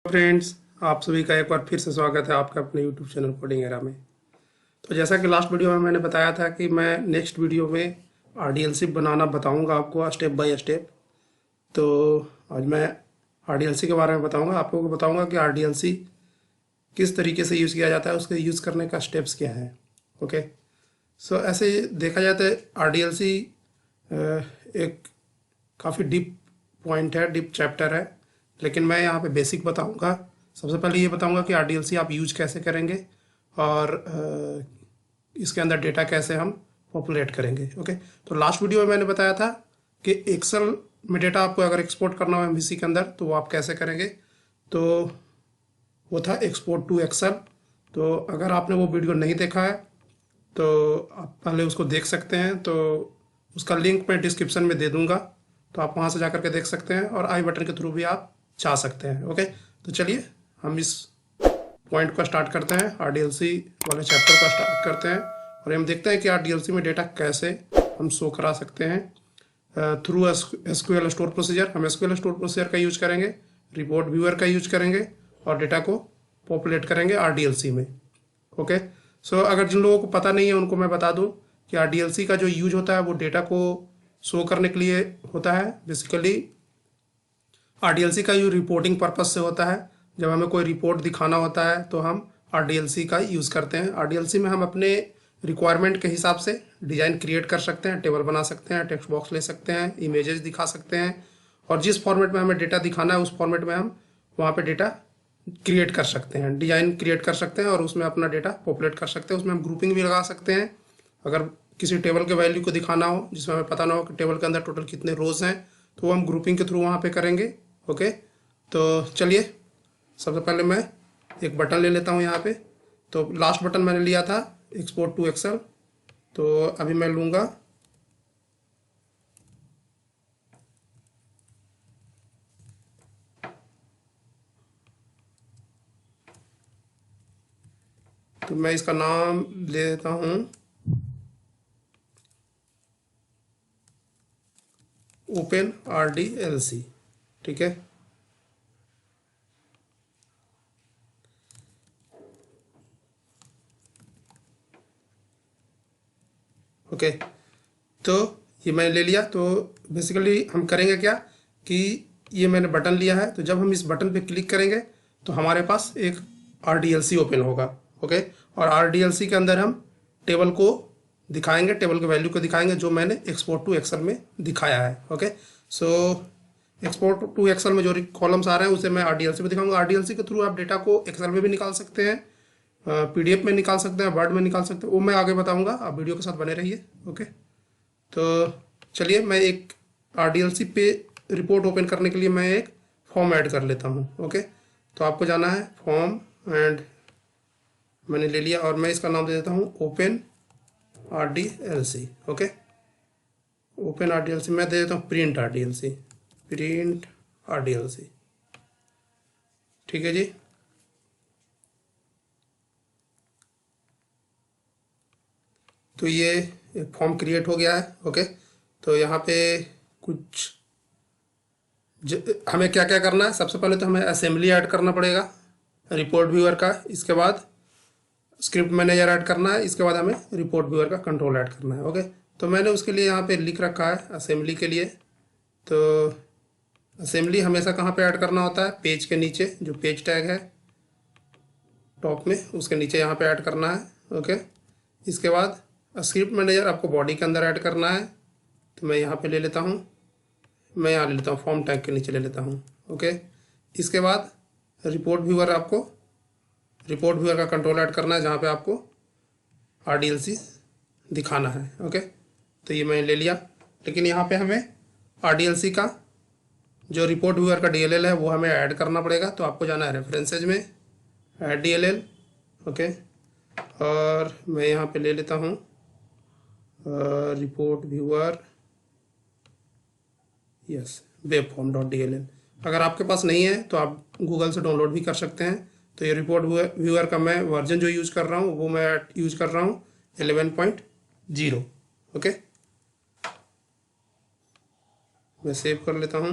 Friends, आप सभी का एक बार फिर से स्वागत है आपका अपने यूट्यूब चैनल कोडिंग एरा में। तो जैसा कि लास्ट वीडियो में मैंने बताया था कि मैं नेक्स्ट वीडियो में आरडीएलसी बनाना बताऊंगा आपको स्टेप बाय स्टेप। तो आज मैं आरडीएलसी के बारे में बताऊंगा, आपको बताऊंगा कि आरडीएलसी किस तरीके से यूज़ किया जाता है, उसके यूज़ करने का स्टेप्स क्या है। ओके, सो ऐसे देखा जाए तो आरडीएलसी एक काफ़ी डीप पॉइंट है, डीप चैप्टर है, लेकिन मैं यहाँ पे बेसिक बताऊँगा। सबसे पहले ये बताऊँगा कि आरडीएलसी आप यूज कैसे करेंगे और इसके अंदर डेटा कैसे हम पॉपुलेट करेंगे। ओके, तो लास्ट वीडियो में मैंने बताया था कि एक्सेल में डेटा आपको अगर एक्सपोर्ट करना हो एमवीसी के अंदर तो वो आप कैसे करेंगे। तो वो था एक्सपोर्ट टू एक्सेल। तो अगर आपने वो वीडियो नहीं देखा है तो आप पहले उसको देख सकते हैं। तो उसका लिंक मैं डिस्क्रिप्शन में दे दूंगा, तो आप वहाँ से जा करके देख सकते हैं और आई बटन के थ्रू भी आप जा सकते हैं। ओके, तो चलिए हम इस पॉइंट को स्टार्ट करते हैं, आरडीएलसी वाले चैप्टर को स्टार्ट करते हैं और हम देखते हैं कि आरडीएलसी में डेटा कैसे हम शो करा सकते हैं थ्रू एसक्यूएल स्टोर प्रोसीजर। हम एसक्यूएल स्टोर प्रोसीजर का यूज करेंगे, रिपोर्ट व्यूअर का यूज करेंगे और डेटा को पॉपुलेट करेंगे आरडीएलसी में। ओके, सो अगर जिन लोगों को पता नहीं है उनको मैं बता दूं कि आरडीएलसी का जो यूज होता है वो डेटा को शो करने के लिए होता है। बेसिकली आरडीएलसी का यूज रिपोर्टिंग पर्पज से होता है। जब हमें कोई रिपोर्ट दिखाना होता है तो हम आरडीएलसी का यूज़ करते हैं। आरडीएलसी में हम अपने रिक्वायरमेंट के हिसाब से डिज़ाइन क्रिएट कर सकते हैं, टेबल बना सकते हैं, टेक्स्ट बॉक्स ले सकते हैं, इमेजेस दिखा सकते हैं और जिस फॉर्मेट में हमें डेटा दिखाना है उस फॉर्मेट में हम वहाँ पे डेटा क्रिएट कर सकते हैं, डिजाइन क्रिएट कर सकते हैं और उसमें अपना डेटा पॉपुलेट कर सकते हैं। उसमें हम ग्रुपिंग भी लगा सकते हैं। अगर किसी टेबल के वैल्यू को दिखाना हो जिसमें हमें पता ना हो कि टेबल के अंदर टोटल कितने रोज हैं, तो वो हम ग्रुपिंग के थ्रू वहाँ पे करेंगे। ओके, तो चलिए सबसे पहले मैं एक बटन ले लेता हूँ यहाँ पे। तो लास्ट बटन मैंने लिया था एक्सपोर्ट टू एक्सेल, तो अभी मैं लूँगा तो मैं इसका नाम ले देता हूँ ओपन आरडीएलसी। ठीक है, ओके, तो ये मैंने ले लिया। तो बेसिकली हम करेंगे क्या कि ये मैंने बटन लिया है, तो जब हम इस बटन पे क्लिक करेंगे तो हमारे पास एक आरडीएलसी ओपन होगा। ओके, और आरडीएलसी के अंदर हम टेबल को दिखाएंगे, टेबल के वैल्यू को दिखाएंगे जो मैंने एक्सपोर्ट टू एक्सेल में दिखाया है। Okay, so export to Excel में जो कॉलम्स आ रहे हैं उसे मैं आरडीएलसी में दिखाऊंगा। आरडीएलसी के थ्रू आप डेटा को एक्सेल में भी निकाल सकते हैं, पीडीएफ में निकाल सकते हैं, वर्ड में निकाल सकते हैं, वो मैं आगे बताऊंगा। आप वीडियो के साथ बने रहिए। ओके, तो चलिए मैं एक आरडीएलसी पे रिपोर्ट ओपन करने के लिए मैं एक फॉर्म ऐड कर लेता हूँ। ओके, तो आपको जाना है फॉर्म एंड मैंने ले लिया और मैं इसका नाम दे देता हूँ ओपन आरडीएलसी। ओके, ओपन आरडीएलसी मैं दे देता हूँ प्रिंट आरडीएलसी, प्रिंट आरडीएलसी। ठीक है जी, तो ये एक फॉर्म क्रिएट हो गया है। ओके, तो यहाँ पे कुछ हमें क्या क्या करना है। सबसे पहले तो हमें असेंबली ऐड करना पड़ेगा रिपोर्ट व्यूअर का, इसके बाद स्क्रिप्ट मैनेजर ऐड करना है, इसके बाद हमें रिपोर्ट व्यूअर का कंट्रोल ऐड करना है। ओके, तो मैंने उसके लिए यहाँ पे लिख रखा है असेंबली के लिए। तो असेंबली हमेशा कहाँ पे ऐड करना होता है, पेज के नीचे जो पेज टैग है टॉप में उसके नीचे यहाँ पे ऐड करना है। ओके, इसके बाद स्क्रिप्ट मैनेजर आपको बॉडी के अंदर ऐड करना है। तो मैं यहाँ पे ले लेता हूँ, मैं यहाँ ले लेता हूँ फॉर्म टैग के नीचे ले लेता हूँ। ओके, इसके बाद रिपोर्ट व्यूअर, आपको रिपोर्ट व्यूअर का कंट्रोल ऐड करना है जहाँ पे आपको आरडीएलसी दिखाना है। ओके, तो ये मैंने ले लिया, लेकिन यहाँ पे हमें आरडीएलसी का जो रिपोर्ट व्यूअर का डीएलएल है वो हमें ऐड करना पड़ेगा। तो आपको जाना है रेफरेंसेज में, ऐड डीएलएल। ओके, और मैं यहाँ पे ले लेता हूँ report viewer, yes, web form dot DLL. अगर आपके पास नहीं है तो आप गूगल से डाउनलोड भी कर सकते हैं। तो ये रिपोर्ट व्यूअर का मैं वर्जन जो यूज़ कर रहा हूँ वो मैं यूज़ कर रहा हूँ 11.0। ओके, मैं सेव कर लेता हूँ।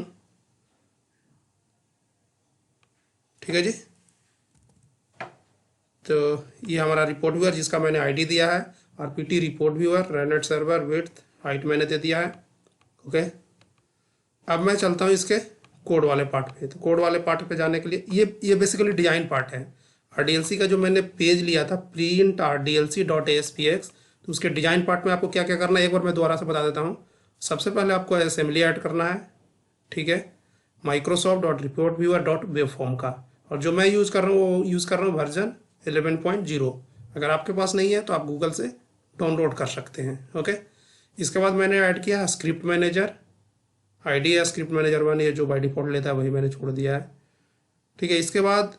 ठीक है जी। तो ये हमारा रिपोर्ट व्यूअर जिसका मैंने आईडी दिया है RPT report viewer, run at server, width, height मैंने दे दिया है। ओके, अब मैं चलता हूँ इसके कोड वाले पार्ट पे। तो कोड वाले पार्ट पे जाने के लिए ये बेसिकली डिजाइन पार्ट है। आरडीएलसी का जो मैंने पेज लिया था प्रिंट rdlc.aspx, तो उसके डिजाइन पार्ट में आपको क्या क्या करना है एक बार मैं दोबारा से बता देता हूँ। सबसे पहले आपको असेंबली ऐड करना है, ठीक है, microsoft.reportviewer.webform का, और जो मैं यूज़ कर रहा हूँ वो यूज़ कर रहा हूँ वर्जन 11.0। अगर आपके पास नहीं है तो आप गूगल से डाउनलोड कर सकते हैं। ओके, इसके बाद मैंने ऐड किया है स्क्रिप्ट मैनेजर, आईडी है स्क्रिप्ट मैनेजर 1, ये जो बाय डिफॉल्ट लेता है वही मैंने छोड़ दिया है। ठीक है, इसके बाद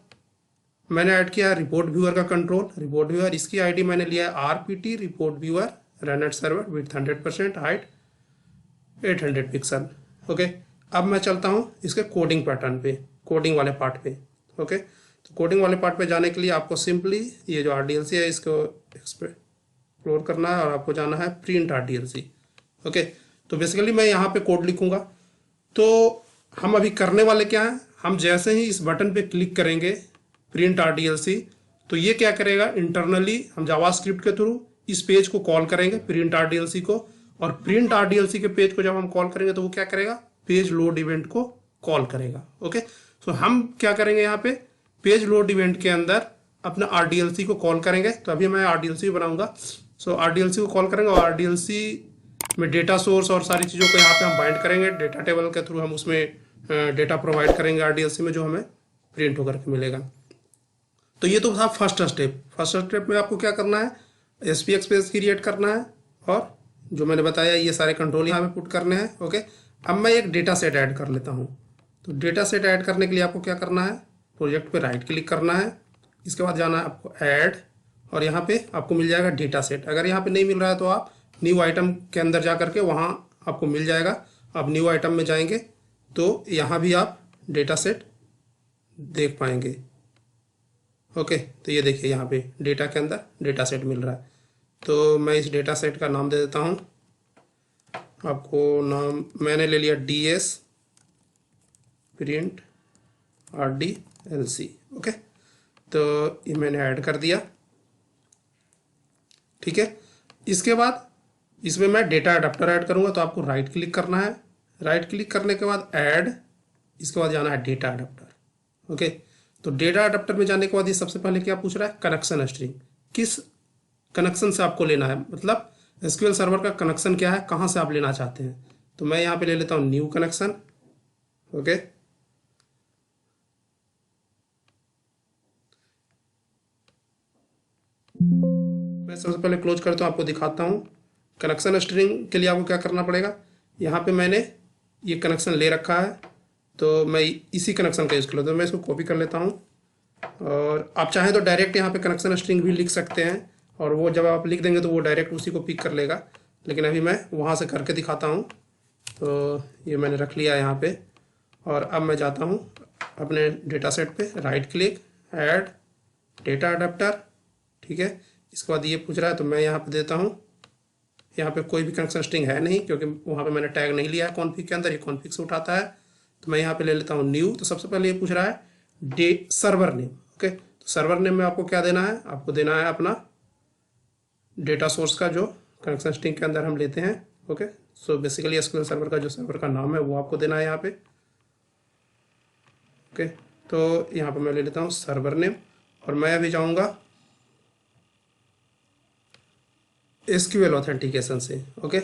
मैंने ऐड किया है रिपोर्ट व्यूअर का कंट्रोल। रिपोर्ट व्यूअर इसकी आईडी मैंने लिया है RPT report viewer, run at server, width 100%, height 800 pixel. Okay, अब मैं चलता हूँ इसके कोडिंग पैटर्न पे, कोडिंग वाले पार्ट पे। ओके, तो कोडिंग वाले पार्ट पे जाने के लिए आपको सिंपली ये जो आरडीएलसी है इसको एक्सप्लोर करना है और आपको जाना है प्रिंट आरडीएलसी। ओके, तो बेसिकली मैं यहाँ पे कोड लिखूंगा। तो हम अभी करने वाले क्या हैं, हम जैसे ही इस बटन पे क्लिक करेंगे प्रिंट आरडीएलसी, तो ये क्या करेगा, इंटरनली हम जावास्क्रिप्ट के थ्रू इस पेज को कॉल करेंगे प्रिंट आरडीएलसी को, और प्रिंट आरडीएलसी के पेज को जब हम कॉल करेंगे तो वो क्या करेगा, पेज लोड इवेंट को कॉल करेगा। ओके, सो हम क्या करेंगे यहाँ पे पेज लोड इवेंट के अंदर अपना आरडीएलसी को कॉल करेंगे। तो अभी मैं आरडीएलसी बनाऊंगा। सो आरडीएलसी को कॉल करेंगे और आरडीएलसी में डेटा सोर्स और सारी चीज़ों को यहाँ पे हम बाइंड करेंगे। डेटा टेबल के थ्रू हम उसमें डेटा प्रोवाइड करेंगे आरडीएलसी में जो हमें प्रिंट होकर के मिलेगा। तो ये तो था फर्स्ट स्टेप। फर्स्ट स्टेप में आपको क्या करना है, एसपीएक्स पेज क्रिएट करना है और जो मैंने बताया ये सारे कंट्रोल यहाँ पे पुट करने हैं। ओके, अब मैं एक डेटा सेट ऐड कर लेता हूँ। तो डेटा सेट ऐड करने के लिए आपको क्या करना है, प्रोजेक्ट पे राइट क्लिक करना है, इसके बाद जाना है आपको ऐड, और यहाँ पे आपको मिल जाएगा डेटा सेट। अगर यहाँ पे नहीं मिल रहा है तो आप न्यू आइटम के अंदर जा करके वहाँ आपको मिल जाएगा। आप न्यू आइटम में जाएंगे तो यहाँ भी आप डेटा सेट देख पाएंगे। ओके, तो ये देखिए यहाँ पे डेटा के अंदर डेटा सेट मिल रहा है। तो मैं इस डेटा सेट का नाम दे देता हूँ, आपको नाम मैंने ले लिया DS प्रिंट RDLC। ओके, तो ये मैंने ऐड कर दिया। ठीक है, इसके बाद इसमें मैं डेटा अडाप्टर ऐड करूँगा। तो आपको राइट क्लिक करना है, राइट क्लिक करने के बाद ऐड, इसके बाद जाना है डेटा अडाप्टर। ओके, तो डेटा अडाप्टर में जाने के बाद ये सबसे पहले क्या पूछ रहा है, कनेक्शन स्ट्रिंग, किस कनेक्शन से आपको लेना है, मतलब एसक्यूएल सर्वर का कनेक्शन क्या है, कहाँ से आप लेना चाहते हैं। तो मैं यहाँ पे ले लेता हूँ न्यू कनेक्शन। ओके, मैं सबसे पहले क्लोज करता हूँ, आपको दिखाता हूँ। कनेक्शन स्ट्रिंग के लिए आपको क्या करना पड़ेगा, यहाँ पे मैंने ये कनेक्शन ले रखा है तो मैं इसी कनेक्शन का यूज़ कर लेता हूँ। मैं इसको कॉपी कर लेता हूँ और आप चाहें तो डायरेक्ट यहाँ पे कनेक्शन स्ट्रिंग भी लिख सकते हैं और वो जब आप लिख देंगे तो वो डायरेक्ट उसी को पिक कर लेगा, लेकिन अभी मैं वहाँ से करके दिखाता हूँ। तो ये मैंने रख लिया यहाँ पे और अब मैं जाता हूँ अपने डेटा सेट पे, right click, add data adapter. ठीक है, इसके बाद ये पूछ रहा है तो मैं यहाँ पे देता हूँ, यहाँ पे कोई भी कनेक्शन स्ट्रिंग है नहीं क्योंकि वहाँ पे मैंने टैग नहीं लिया है कॉन्फिग के अंदर, ये कॉन्फिग से उठाता है। तो मैं यहाँ पे ले लेता हूँ न्यू। तो सबसे पहले ये पूछ रहा है सर्वर नेम। ओके, तो सर्वर नेम में आपको क्या देना है, आपको देना है अपना डेटा सोर्स का जो कनेक्शन स्ट्रिंग के अंदर हम लेते हैं। Okay, so basically SQL server का जो सर्वर का नाम है वो आपको देना है यहाँ पे। ओके, तो यहाँ पे मैं ले लेता हूँ सर्वर नेम और मैं अभी जाऊँगा एसक्यूएल ऑथेंटिकेशन से। ओके,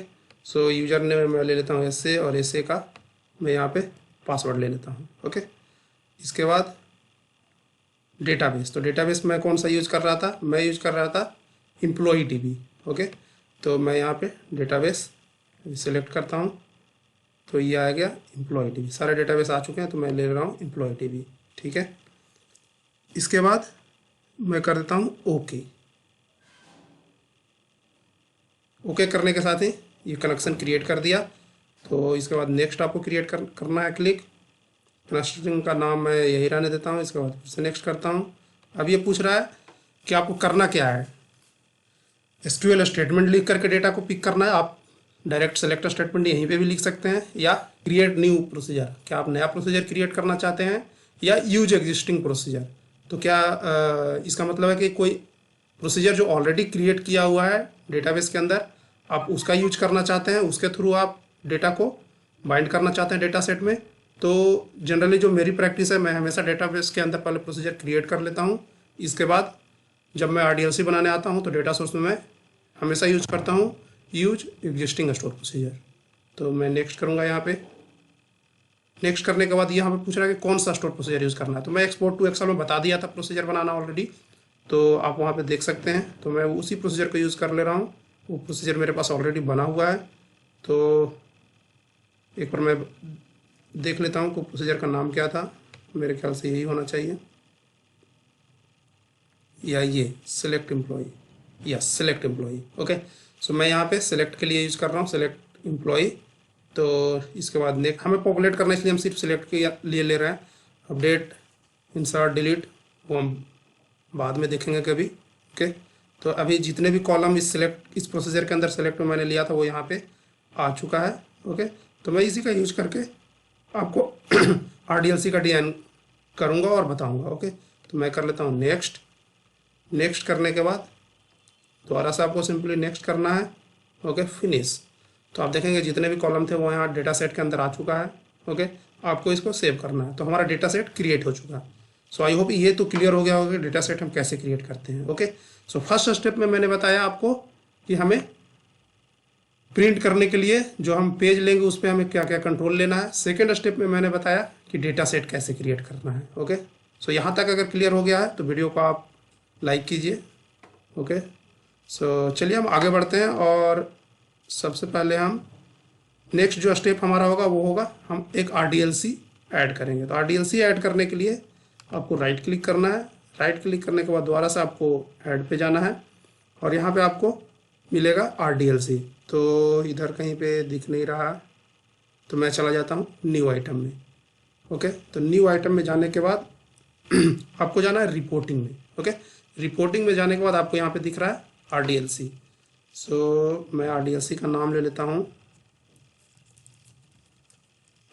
सो यूजर नेम मैं ले लेता हूँ SA और SA का मैं यहाँ पे पासवर्ड ले लेता हूँ। ओके, इसके बाद डेटाबेस। तो डेटाबेस मैं कौन सा यूज़ कर रहा था, मैं यूज़ कर रहा था एम्प्लॉई DB। ओके, तो मैं यहाँ पे डेटाबेस सिलेक्ट करता हूँ तो ये आ गया एम्प्लॉई DB। सारे डेटाबेस आ चुके हैं तो मैं ले रहा हूँ एम्प्लॉई DB। ठीक है, इसके बाद मैं कर देता हूँ ओके। ओके करने के साथ ही ये कनेक्शन क्रिएट कर दिया। तो इसके बाद नेक्स्ट आपको क्रिएट करना है, क्लिक, कनेक्शन का नाम मैं यही रहने देता हूँ। इसके बाद फिर से नेक्स्ट करता हूँ। अब ये पूछ रहा है कि आपको करना क्या है, SQL स्टेटमेंट लिख करके डेटा को पिक करना है। आप डायरेक्ट सेलेक्ट स्टेटमेंट यहीं पे भी लिख सकते हैं या क्रिएट न्यू प्रोसीजर, क्या आप नया प्रोसीजर क्रिएट करना चाहते हैं या यूज एग्जिस्टिंग प्रोसीजर। तो क्या इसका मतलब है कि कोई प्रोसीजर जो ऑलरेडी क्रिएट किया हुआ है डेटाबेस के अंदर, आप उसका यूज करना चाहते हैं, उसके थ्रू आप डेटा को बाइंड करना चाहते हैं डेटा सेट में। तो जनरली जो मेरी प्रैक्टिस है, मैं हमेशा डेटाबेस के अंदर पहले प्रोसीजर क्रिएट कर लेता हूँ। इसके बाद जब मैं RDLC बनाने आता हूँ तो डेटा सोर्स में मैं हमेशा यूज करता हूँ यूज एग्जिस्टिंग स्टोर प्रोसीजर। तो मैं नेक्स्ट करूँगा यहाँ पे। नेक्स्ट करने के बाद यहाँ पे पूछ रहा है कि कौन सा स्टोर प्रोसीजर यूज़ करना है। तो मैं एक्सपोर्ट टू एक्सेल में बता दिया था प्रोसीजर बनाना ऑलरेडी, तो आप वहाँ पे देख सकते हैं। तो मैं उसी प्रोसीजर को यूज़ कर ले रहा हूँ, वो प्रोसीजर मेरे पास ऑलरेडी बना हुआ है। तो एक बार मैं देख लेता हूँ कि प्रोसीजर का नाम क्या था। मेरे ख्याल से यही होना चाहिए, या ये सेलेक्ट एम्प्लॉई, या सेलेक्ट एम्प्लॉई। ओके, सो मैं यहाँ पे सेलेक्ट के लिए यूज़ कर रहा हूँ, सेलेक्ट एम्प्लॉई। तो इसके बाद नेक्स्ट हमें पॉपुलेट करना है, इसलिए हम सिर्फ सिलेक्ट के लिए ले रहे हैं। अपडेट, इंसर्ट, डिलीट वो हम बाद में देखेंगे कभी। ओके, तो अभी जितने भी कॉलम इस प्रोसीजर के अंदर सेलेक्ट में मैंने लिया था वो यहाँ पे आ चुका है। ओके, तो मैं इसी का यूज करके आपको RDLC का डिजाइन करूँगा और बताऊँगा। ओके, तो मैं कर लेता हूँ नेक्स्ट। नेक्स्ट करने के बाद दोबारा से आपको सिंपली नेक्स्ट करना है। Okay, finish. तो आप देखेंगे जितने भी कॉलम थे वो यहाँ डेटा सेट के अंदर आ चुका है। ओके, आपको इसको सेव करना है। तो हमारा डेटा सेट क्रिएट हो चुका है। सो आई होप ये तो क्लियर हो गया होगा डेटा सेट हम कैसे क्रिएट करते हैं। ओके, सो फर्स्ट स्टेप में मैंने बताया आपको कि हमें प्रिंट करने के लिए जो हम पेज लेंगे उस पर हमें क्या क्या कंट्रोल लेना है। सेकेंड स्टेप में मैंने बताया कि डेटा सेट कैसे क्रिएट करना है। ओके, सो यहाँ तक अगर क्लियर हो गया है तो वीडियो को आप लाइक कीजिए। ओके, सो चलिए हम आगे बढ़ते हैं। और सबसे पहले हम नेक्स्ट जो स्टेप हमारा होगा वो होगा हम एक RDLC ऐड करेंगे। तो RDLC ऐड करने के लिए आपको राइट क्लिक करना है। राइट क्लिक करने के बाद दोबारा से आपको ऐड पे जाना है और यहाँ पे आपको मिलेगा RDLC। तो इधर कहीं पे दिख नहीं रहा, तो मैं चला जाता हूँ न्यू आइटम में। ओके, तो न्यू आइटम में जाने के बाद आपको जाना है रिपोर्टिंग में। ओके, रिपोर्टिंग में जाने के बाद आपको यहाँ पे दिख रहा है RDLC। सो मैं RDLC का नाम ले लेता हूँ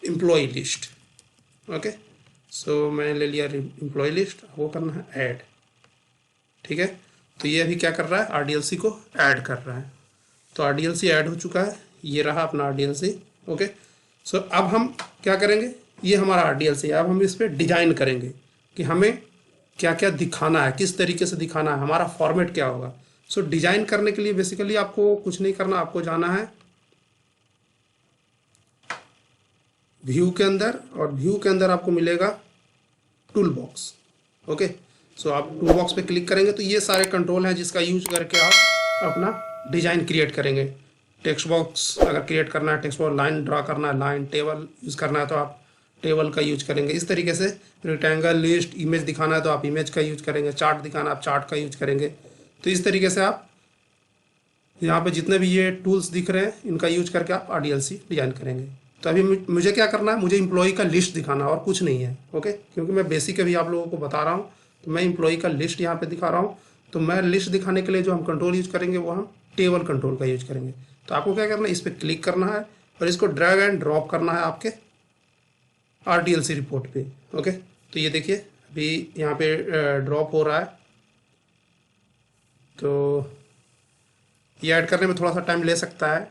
एम्प्लॉय लिस्ट। ओके, सो मैं ले लिया एम्प्लॉय लिस्ट। वो करना है ऐड। ठीक है, तो ये अभी क्या कर रहा है, RDLC को ऐड कर रहा है। तो RDLC ऐड हो चुका है, ये रहा अपना RDLC। ओके, सो अब हम क्या करेंगे, ये हमारा RDLC है। अब हम इस पर डिजाइन करेंगे कि हमें क्या क्या दिखाना है, किस तरीके से दिखाना है, हमारा फॉर्मेट क्या होगा। सो डिजाइन करने के लिए बेसिकली आपको कुछ नहीं करना, आपको जाना है व्यू के अंदर, और व्यू के अंदर आपको मिलेगा टूल बॉक्स। ओके, सो आप टूल बॉक्स पे क्लिक करेंगे तो ये सारे कंट्रोल हैं जिसका यूज करके आप अपना डिजाइन क्रिएट करेंगे। टेक्स्ट बॉक्स अगर क्रिएट करना है, टेक्स्ट बॉक्स, लाइन ड्रा करना है, लाइन, टेबल यूज करना है तो आप टेबल का यूज करेंगे। इस तरीके से रेक्टेंगल, लिस्ट, इमेज दिखाना है तो आप इमेज का यूज करेंगे, चार्ट दिखाना है आप चार्ट का यूज करेंगे। तो इस तरीके से आप यहाँ पे जितने भी ये टूल्स दिख रहे हैं इनका यूज करके आप RDLC डिजाइन करेंगे। तो अभी मुझे क्या करना है, मुझे एम्प्लॉय का लिस्ट दिखाना है और कुछ नहीं है। ओके, क्योंकि मैं बेसिक अभी आप लोगों को बता रहा हूँ, तो मैं एम्प्लॉय का लिस्ट यहाँ पे दिखा रहा हूँ। तो मैं लिस्ट दिखाने के लिए जो हम कंट्रोल यूज करेंगे वो हम टेबल कंट्रोल का यूज करेंगे। तो आपको क्या करना है, इस पर क्लिक करना है और इसको ड्रैग एंड ड्रॉप करना है आपके RDLC रिपोर्ट पे। ओके, तो ये देखिए अभी यहाँ पे ड्रॉप हो रहा है। तो ये ऐड करने में थोड़ा सा टाइम ले सकता है।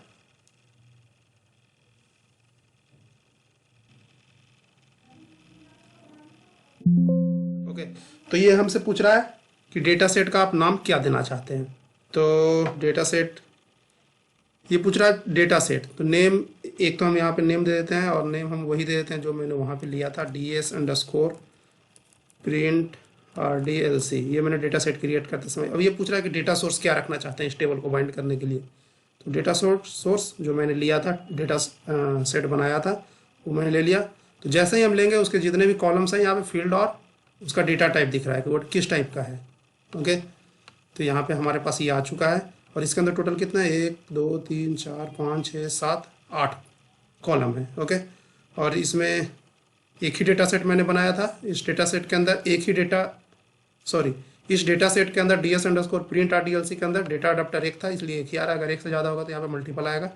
ओके, तो ये हमसे पूछ रहा है कि डेटा सेट का आप नाम क्या देना चाहते हैं। तो डेटा सेट ये पूछ रहा है डेटा सेट, तो नेम एक तो हम यहाँ पे नेम दे देते हैं और नेम हम वही दे देते हैं जो मैंने वहाँ पे लिया था, DS_print RDLC। ये मैंने डेटा सेट क्रिएट करते समय। अब ये पूछ रहा है कि डेटा सोर्स क्या रखना चाहते हैं इस टेबल को बाइंड करने के लिए। तो डेटा सोर्स जो मैंने लिया था, डेटा सेट बनाया था वो मैंने ले लिया। तो जैसे ही हम लेंगे उसके जितने भी कॉलम्स हैं यहाँ पे फील्ड और उसका डेटा टाइप दिख रहा है कि वो किस टाइप का है। ओके, तो यहाँ पे हमारे पास ये आ चुका है और इसके अंदर टोटल कितना है, 1 2 3 4 5 6 7 8 कॉलम है। ओके, और इसमें एक ही डेटा सेट मैंने बनाया था। इस डेटा सेट के अंदर इस डेटा सेट के अंदर DS_print RDLC के अंदर डेटा अडाप्टर एक था, इसलिए एक ही आ रहा है। अगर एक से ज़्यादा होगा तो यहाँ पे मल्टीपल आएगा।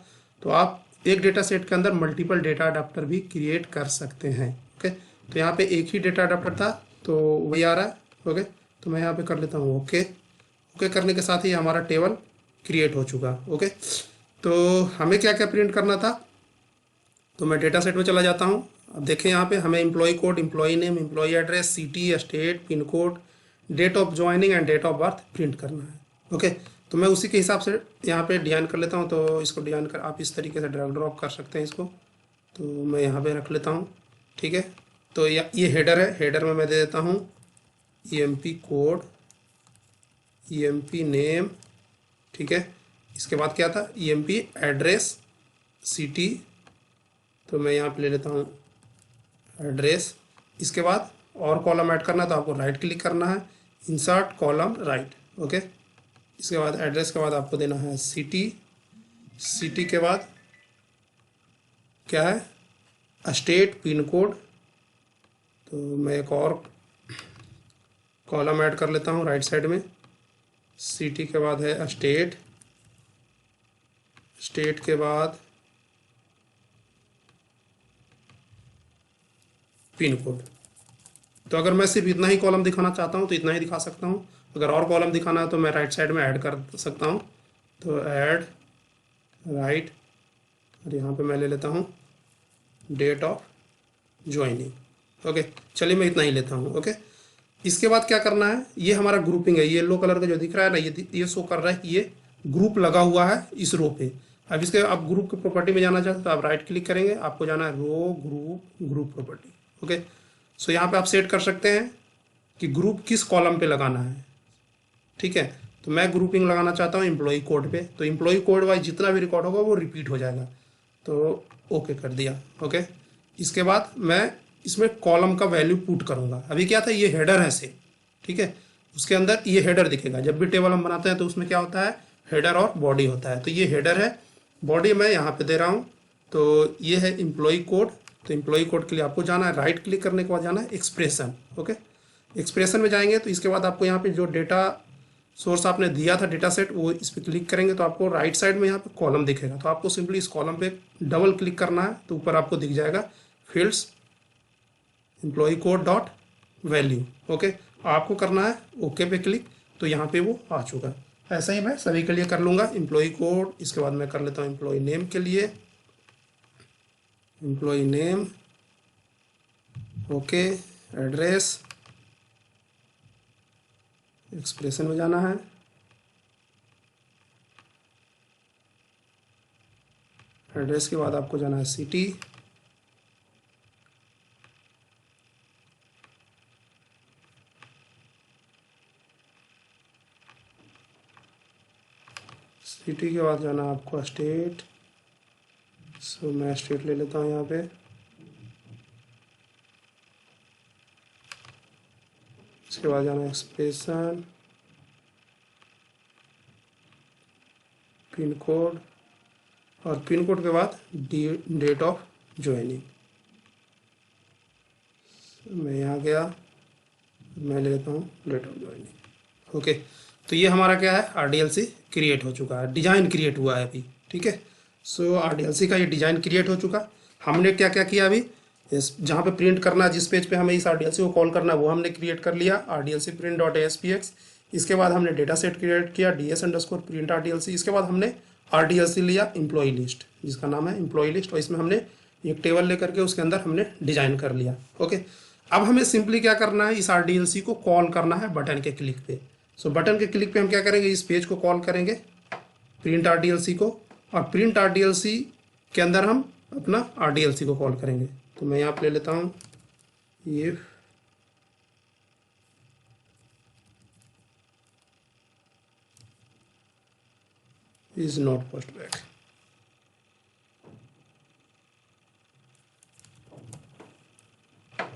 तो आप एक डेटा सेट के अंदर मल्टीपल डेटा अडाप्टर भी क्रिएट कर सकते हैं। ओके, तो यहाँ पे एक ही डेटा अडाप्टर था तो वही आ रहा है। ओके, तो मैं यहाँ पे कर लेता हूँ ओके। ओके करने के साथ ही हमारा टेबल क्रिएट हो चुका। ओके, तो हमें क्या क्या प्रिंट करना था, तो मैं डेटा सेट में चला जाता हूँ। अब देखें यहाँ पे हमें employee code, employee name, employee address, city, state, pin code, date of joining and date of birth print करना है। ओके, तो मैं उसी के हिसाब से यहाँ पे डिजाइन कर लेता हूँ। तो इसको डिजाइन कर आप इस तरीके से ड्रैग ड्रॉप कर सकते हैं इसको। तो मैं यहाँ पे रख लेता हूँ। ठीक है, तो ये हेडर है। हेडर में मैं दे देता हूँ EMP कोड, EMP नेम। ठीक है, इसके बाद क्या था, EMP एड्रेस, सिटी। तो मैं यहाँ पे ले लेता हूँ एड्रेस। इसके बाद और कॉलम ऐड करना है तो आपको राइट क्लिक करना है, इंसर्ट कॉलम राइट। ओके, इसके बाद एड्रेस के बाद आपको देना है सिटी। सिटी के बाद क्या है, स्टेट, पिन कोड। तो मैं एक और कॉलम ऐड कर लेता हूँ राइट साइड में। सिटी के बाद है स्टेट, स्टेट के बाद पिन कोड। तो अगर मैं सिर्फ इतना ही कॉलम दिखाना चाहता हूँ तो इतना ही दिखा सकता हूँ। अगर और कॉलम दिखाना है तो मैं राइट साइड में ऐड कर सकता हूँ। तो ऐड राइट, और यहाँ पे मैं ले लेता हूँ डेट ऑफ ज्वाइनिंग। ओके, चलिए मैं इतना ही लेता हूँ। ओके, इसके बाद क्या करना है, ये हमारा ग्रुपिंग है। येलो कलर का जो दिख रहा है ना, ये शो कर रहा है कि ये ग्रुप लगा हुआ है इस रो पे। अब इसके आप ग्रुप की प्रॉपर्टी में जाना चाहते हो तो आप राइट क्लिक करेंगे, आपको जाना है रो group group property. Okay, so यहाँ पे आप सेट कर सकते हैं कि ग्रुप किस कॉलम पे लगाना है। ठीक है, तो मैं ग्रुपिंग लगाना चाहता हूँ एम्प्लॉय कोड पे। तो एम्प्लॉय कोड वाइज जितना भी रिकॉर्ड होगा वो रिपीट हो जाएगा। तो ओके कर दिया। ओके, इसके बाद मैं इसमें कॉलम का वैल्यू पुट करूंगा। अभी क्या था, ये हेडर है से, ठीक है, उसके अंदर ये हेडर दिखेगा। जब भी टेबल हम बनाते हैं तो उसमें क्या होता है, हेडर और बॉडी होता है। तो ये हेडर है, बॉडी मैं यहाँ पे दे रहा हूँ। तो ये है एम्प्लॉय कोड। तो एम्प्लॉय कोड के लिए आपको जाना है, राइट क्लिक करने के बाद जाना है एक्सप्रेशन। ओके, एक्सप्रेशन में जाएंगे तो इसके बाद आपको यहाँ पे जो डेटा सोर्स आपने दिया था डेटा सेट, वो इस पर क्लिक करेंगे तो आपको राइट साइड में यहाँ पे कॉलम दिखेगा। तो आपको सिंपली इस कॉलम पे डबल क्लिक करना है, तो ऊपर आपको दिख जाएगा fields employee code dot value. Okay, आपको करना है ओके पे क्लिक, तो यहाँ पे वो आ चुका है। ऐसा ही मैं सभी के लिए कर लूँगा। एम्प्लॉय कोड, इसके बाद मैं कर लेता हूँ एम्प्लॉय नेम के लिए, employee name. Okay, address, expression में जाना है, एड्रेस के बाद आपको जाना है सिटी, सिटी के बाद जाना है आपको स्टेट। सो मैं स्टेट ले लेता हूँ यहाँ पे। इसके बाद जाना है एक्सप्रेशन, पिन कोड, और पिन कोड के बाद डेट ऑफ ज्वाइनिंग। मैं यहाँ गया, मैं ले लेता हूँ डेट ऑफ ज्वाइनिंग। ओके, तो ये हमारा क्या है, RDLC क्रिएट हो चुका है, डिजाइन क्रिएट हुआ है अभी। ठीक है, सो RDLC का ये डिजाइन क्रिएट हो चुका। हमने क्या क्या किया अभी, जहाँ पे प्रिंट करना है, जिस पेज पे हमें इस RDLC को कॉल करना है वो हमने क्रिएट कर लिया, RDLC print डॉट ASPX। इसके बाद हमने डेटा सेट क्रिएट किया DS_print RDLC। इसके बाद हमने RDLC लिया एम्प्लॉय लिस्ट, जिसका नाम है एम्प्लॉय लिस्ट, और इसमें हमने एक टेबल लेकर के उसके अंदर हमने डिजाइन कर लिया। ओके, अब हमें सिंपली क्या करना है, इस RDLC को कॉल करना है बटन के क्लिक पे। सो बटन के क्लिक पे हम क्या करेंगे, इस पेज को कॉल करेंगे प्रिंट RDLC को, और प्रिंट RDLC के अंदर हम अपना RDLC को कॉल करेंगे। तो मैं यहाँ पे ले लेता हूँ if is not post back.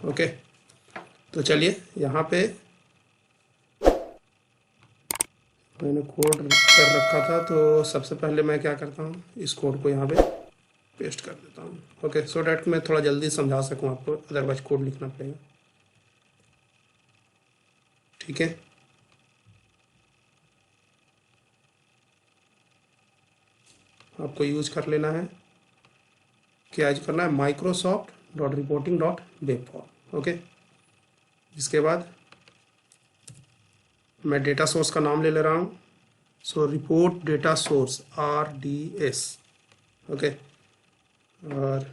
Okay, तो चलिए यहाँ पे मैंने कोड कर रखा था, तो सबसे पहले मैं क्या करता हूँ, इस कोड को यहाँ पे पेस्ट कर देता हूँ। ओके, सो डैट मैं थोड़ा जल्दी समझा सकूँ आपको, अदरवाइज कोड लिखना पड़ेगा। ठीक है, आपको यूज कर लेना है, क्या यूज करना है, Microsoft.reporting.web फॉर्म। ओके। इसके बाद मैं डेटा सोर्स का नाम ले रहा हूँ, so report data source RDS। Okay, और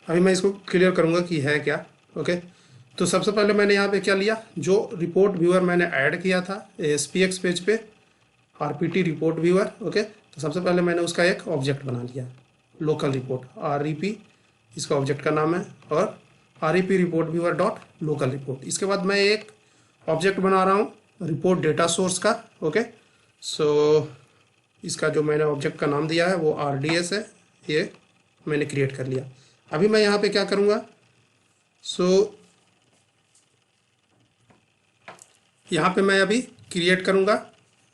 अभी मैं इसको क्लियर करूँगा कि है क्या। ओके, तो सबसे पहले मैंने यहाँ पे क्या लिया, जो रिपोर्ट व्यूअर मैंने ऐड किया था ASPX पेज पे, RPT रिपोर्ट व्यूअर। ओके, तो सबसे पहले मैंने उसका एक ऑब्जेक्ट बना लिया, लोकल रिपोर्ट REP इसका ऑब्जेक्ट का नाम है, और REP report viewer dot local report. इसके बाद मैं एक ऑब्जेक्ट बना रहा हूँ रिपोर्ट डेटा सोर्स का। ओके, सो इसका जो मैंने ऑब्जेक्ट का नाम दिया है वो RDS है, ये मैंने क्रिएट कर लिया। अभी मैं यहाँ पे क्या करूँगा, सो यहाँ पे मैं अभी क्रिएट करूँगा,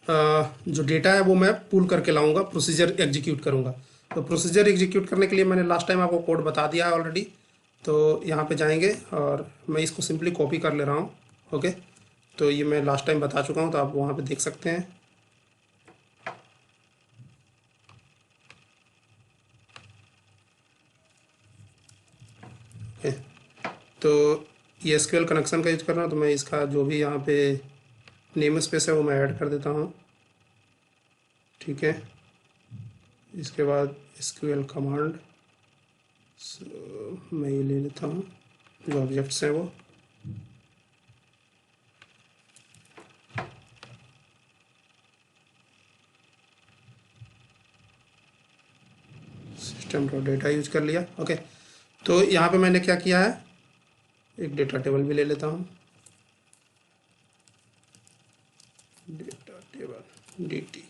जो डेटा है वो मैं पुल करके लाऊंगा, प्रोसीजर एग्जीक्यूट करूँगा। तो प्रोसीजर एग्जीक्यूट करने के लिए मैंने लास्ट टाइम आपको कोड बता दिया है ऑलरेडी। तो यहाँ पे जाएंगे और मैं इसको सिंपली कॉपी कर ले रहा हूँ। ओके, तो ये मैं लास्ट टाइम बता चुका हूँ, तो आप वहाँ पे देख सकते हैं। ओके, तो ये SQL कनेक्शन का यूज कर रहा हूँ, तो मैं इसका जो भी यहाँ पे नेम स्पेस है वो मैं ऐड कर देता हूँ। ठीक है, इसके बाद SQL कमांड, मैं ये ले लेता हूँ, जो ऑब्जेक्ट्स हैं वो सिस्टम डॉट डेटा यूज कर लिया। ओके, तो यहाँ पे मैंने क्या किया है, एक डेटा टेबल भी ले लेता हूँ, डेटा टेबल DT।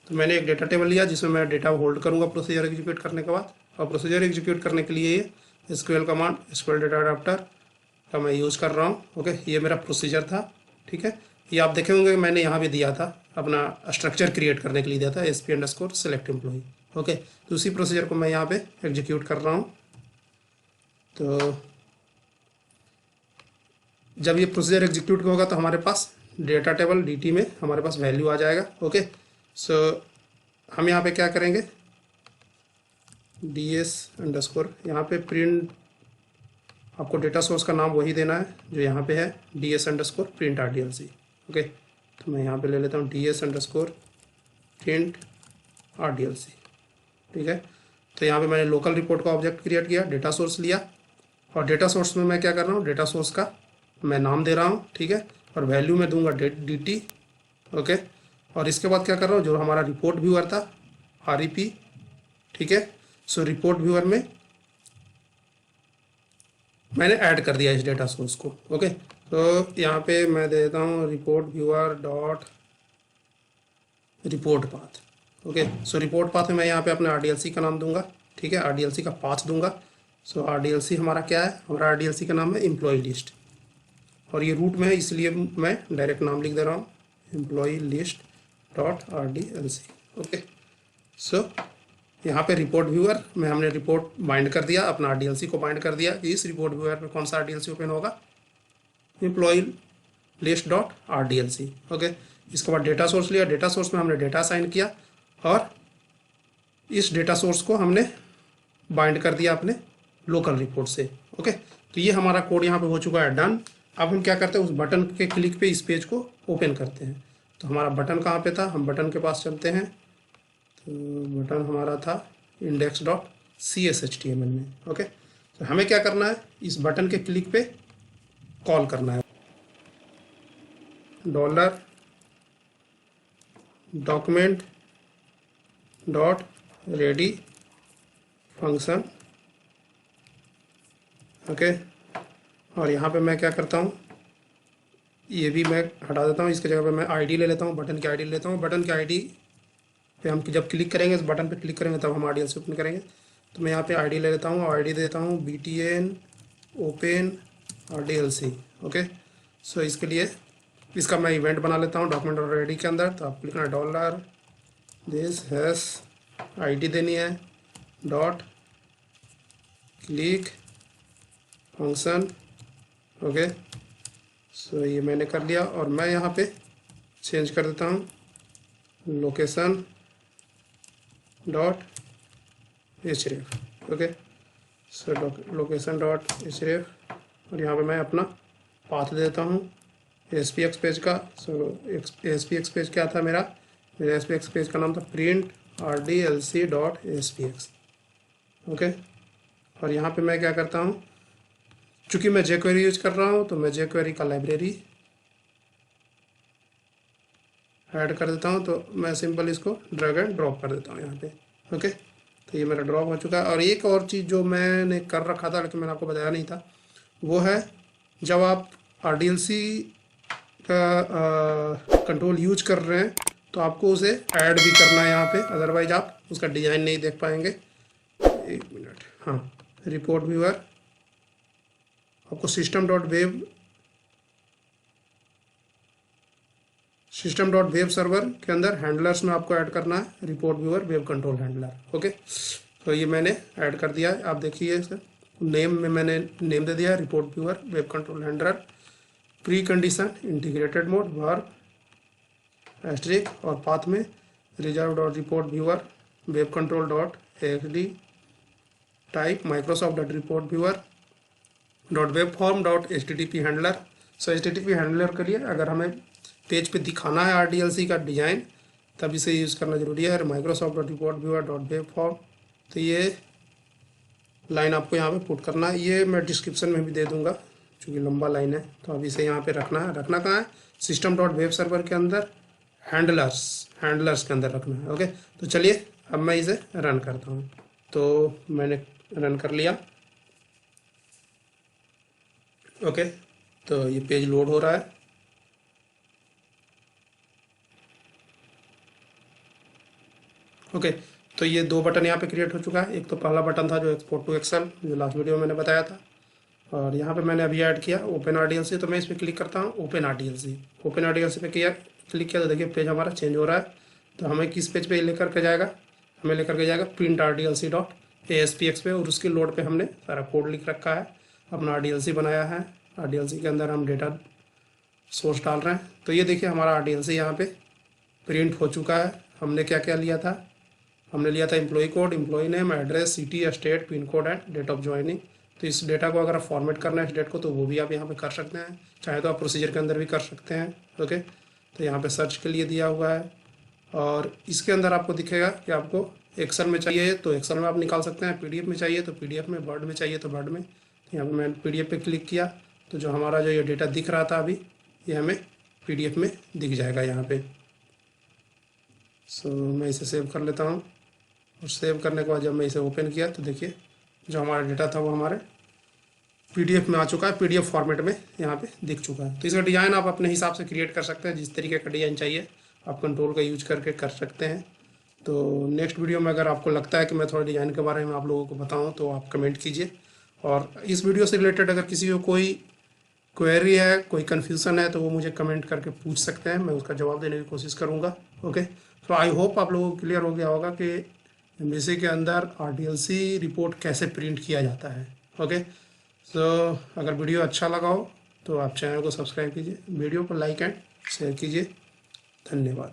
तो मैंने एक डेटा टेबल लिया जिसमें मैं डेटा होल्ड करूँगा प्रोसीजर एग्जीक्यूट करने के बाद, और प्रोसीजर एग्जीक्यूट करने के लिए ये SQL command SQL data adapter का मैं यूज़ कर रहा हूँ। ओके, ये मेरा प्रोसीजर था। ठीक है, ये आप देखे होंगे मैंने यहाँ भी दिया था, अपना स्ट्रक्चर क्रिएट करने के लिए दिया था SP_select एम्प्लॉई। ओके, तो उसी प्रोसीजर को मैं यहाँ पे एग्जीक्यूट कर रहा हूँ। तो जब ये प्रोसीजर एग्जीक्यूट होगा तो हमारे पास डेटा टेबल DT में हमारे पास वैल्यू आ जाएगा। ओके, सो हम यहाँ पे क्या करेंगे, DS_, यहाँ पे प्रिंट, आपको डेटा सोर्स का नाम वही देना है जो यहाँ पे है, DS_print RDLC। ओके, तो मैं यहाँ पे ले लेता हूँ DS_print RDLC। ठीक है, तो यहाँ पे मैंने लोकल रिपोर्ट का ऑब्जेक्ट क्रिएट किया, डेटा सोर्स लिया, और डेटा सोर्स में मैं क्या कर रहा हूँ, डेटा सोर्स का मैं नाम दे रहा हूँ। ठीक है, और वैल्यू में दूंगा DT। ओके, और इसके बाद क्या कर रहा हूँ, जो हमारा रिपोर्ट व्यूअर था REP। ठीक है, सो रिपोर्ट व्यूअर में मैंने ऐड कर दिया इस डेटा सोर्स को। ओके, तो यहाँ पे मैं दे देता हूँ report viewer dot report path. Okay, so report path में मैं यहाँ पे अपने RDLC का नाम दूंगा। ठीक है, RDLC का पाथ दूंगा। सो RDLC हमारा क्या है, हमारा RDLC का नाम है एम्प्लॉय लिस्ट, और ये रूट में है इसलिए मैं डायरेक्ट नाम लिख दे रहा हूँ, employee list dot RDLC। Okay, so यहाँ पे रिपोर्ट व्यूअर में हमने रिपोर्ट बाइंड कर दिया, अपना RDLC को बाइंड कर दिया कि इस रिपोर्ट व्यूअर पे कौन सा RDLC ओपन होगा, employee list dot RDLC। Okay, इसके बाद डेटा सोर्स लिया, डेटा सोर्स में हमने डेटा असाइन किया, और इस डेटा सोर्स को हमने बाइंड कर दिया अपने लोकल रिपोर्ट से। ओके, तो ये हमारा कोड यहाँ पे हो चुका है डन। अब हम क्या करते हैं, उस बटन के क्लिक पे इस पेज को ओपन करते हैं। तो हमारा बटन कहाँ पे था, हम बटन के पास चलते हैं। तो बटन हमारा था index.cshtml में। ओके, तो हमें क्या करना है, इस बटन के क्लिक पे कॉल करना है, $document.ready फंक्शन। ओके, और यहाँ पे मैं क्या करता हूँ, ये भी मैं हटा देता हूँ, इसके जगह पे मैं ID ले लेता हूँ, बटन की ID ले लेता हूँ। बटन की ID पे हम जब क्लिक करेंगे, इस बटन पे क्लिक करेंगे तब हम RDLC ओपन करेंगे। तो मैं यहाँ पे ID ले लेता हूँ, और ID देता हूँ btn open RDLC। ओके, सो इसके लिए इसका मैं इवेंट बना लेता हूँ document.ready के अंदर। तो आप लिखना $this has ID देनी है डॉट क्लिक फंक्शन। ओके, सो ये मैंने कर लिया और मैं यहाँ पे चेंज कर देता हूँ लोकेशन डॉट href। ओके, सो लोकेशन डॉट href और यहाँ पे मैं अपना पाथ देता हूँ SPX पेज का। सो SPX पेज क्या था मेरा SPX पेज का नाम था प्रिंट rdlc.spx। ओके, और यहाँ पे मैं क्या करता हूँ, चूँकि मैं jQuery यूज कर रहा हूँ तो मैं jQuery का लाइब्रेरी ऐड कर देता हूँ। तो मैं सिंपल इसको ड्रैग एंड ड्रॉप कर देता हूँ यहाँ पे। ओके, तो ये मेरा ड्रॉप हो चुका है। और एक और चीज़ जो मैंने कर रखा था लेकिन मैंने आपको बताया नहीं था, वो है जब आप RDLC का कंट्रोल यूज कर रहे हैं तो आपको उसे ऐड भी करना है यहाँ पे, अदरवाइज आप उसका डिज़ाइन नहीं देख पाएंगे। एक मिनट, हाँ, रिपोर्ट व्यूअर आपको सिस्टम डॉट वेब सर्वर के अंदर हैंडलर्स में आपको ऐड करना है report viewer web control handler. Okay, तो ये मैंने ऐड कर दिया है। आप देखिए इसका नेम में मैंने नेम दे दिया है report viewer web control handler, pre condition integrated mode verb asterisk और पाथ में reserve dot report viewer web control dot XD type Microsoft dot report viewer dot web form dot HTTP handler. So HTTP handler के लिए अगर हमें page पे दिखाना है RDLC का डिज़ाइन तब इसे यूज़ करना जरूरी है, Microsoft dot report viewer dot web form. तो ये लाइन आपको यहाँ पे पुट करना है, ये मैं डिस्क्रिप्शन में भी दे दूंगा क्योंकि लंबा लाइन है। तो अब इसे यहाँ पे रखना है, रखना कहाँ है, सिस्टम डॉट वेब सर्वर के अंदर हैंडलर्स के अंदर रखना है। ओके, तो चलिए अब मैं इसे रन करता हूँ। तो मैंने रन कर लिया। ओके, तो ये पेज लोड हो रहा है। ओके, तो ये दो बटन यहाँ पे क्रिएट हो चुका है। एक तो पहला बटन था जो एक्सपोर्ट टू एक्सेल, जो लास्ट वीडियो में मैंने बताया था, और यहाँ पे मैंने अभी ऐड किया ओपन RDLC। तो मैं इस पर क्लिक करता हूँ ओपन RDLC पे क्लिक किया तो देखिए पेज हमारा चेंज हो रहा है। तो हमें किस पेज पे लेकर के जाएगा, हमें लेकर के जाएगा प्रिंट rdlc.aspx पे, और उसके लोड पे हमने सारा कोड लिख रखा है, अपना RDLC बनाया है। RDLC के अंदर हम डेटा सोर्स डाल रहे हैं। तो ये देखिए हमारा RDLC यहाँ पे प्रिंट हो चुका है। हमने क्या क्या लिया था, हमने लिया था employee code, employee name, address, city, state, pin code and date of joining. तो इस डेटा को अगर आप फॉर्मेट करना है इस डेट को तो वो भी आप यहाँ पे कर सकते हैं, चाहे तो आप प्रोसीजर के अंदर भी कर सकते हैं। ओके, तो यहाँ पे सर्च के लिए दिया हुआ है, और इसके अंदर आपको दिखेगा कि आपको एक्सेल में चाहिए तो एक्सेल में आप निकाल सकते हैं, PDF में चाहिए तो PDF में, वर्ड में चाहिए तो वर्ड में। तो यहाँ पर मैंने PDF पे क्लिक किया तो जो हमारा जो ये डेटा दिख रहा था अभी, ये हमें PDF में दिख जाएगा यहाँ पे। सो मैं इसे सेव कर लेता हूँ, और सेव करने के बाद जब मैं इसे ओपन किया तो देखिए जो हमारा डेटा था वो हमारे PDF में आ चुका है, PDF फॉर्मेट में यहाँ पे दिख चुका है। तो इसका डिज़ाइन आप अपने हिसाब से क्रिएट कर सकते हैं, जिस तरीके का डिज़ाइन चाहिए आप कंट्रोल का यूज करके कर सकते हैं। तो नेक्स्ट वीडियो में अगर आपको लगता है कि मैं थोड़ा डिज़ाइन के बारे में आप लोगों को बताऊँ तो आप कमेंट कीजिए, और इस वीडियो से रिलेटेड अगर किसी को कोई क्वेरी है, कोई कन्फ्यूज़न है तो वो मुझे कमेंट करके पूछ सकते हैं, मैं उसका जवाब देने की कोशिश करूँगा। ओके, तो आई होप आप लोगों को क्लियर हो गया होगा कि MVC के अंदर RDLC रिपोर्ट कैसे प्रिंट किया जाता है। ओके, तो अगर वीडियो अच्छा लगा हो तो आप चैनल को सब्सक्राइब कीजिए, वीडियो को लाइक एंड शेयर कीजिए। धन्यवाद।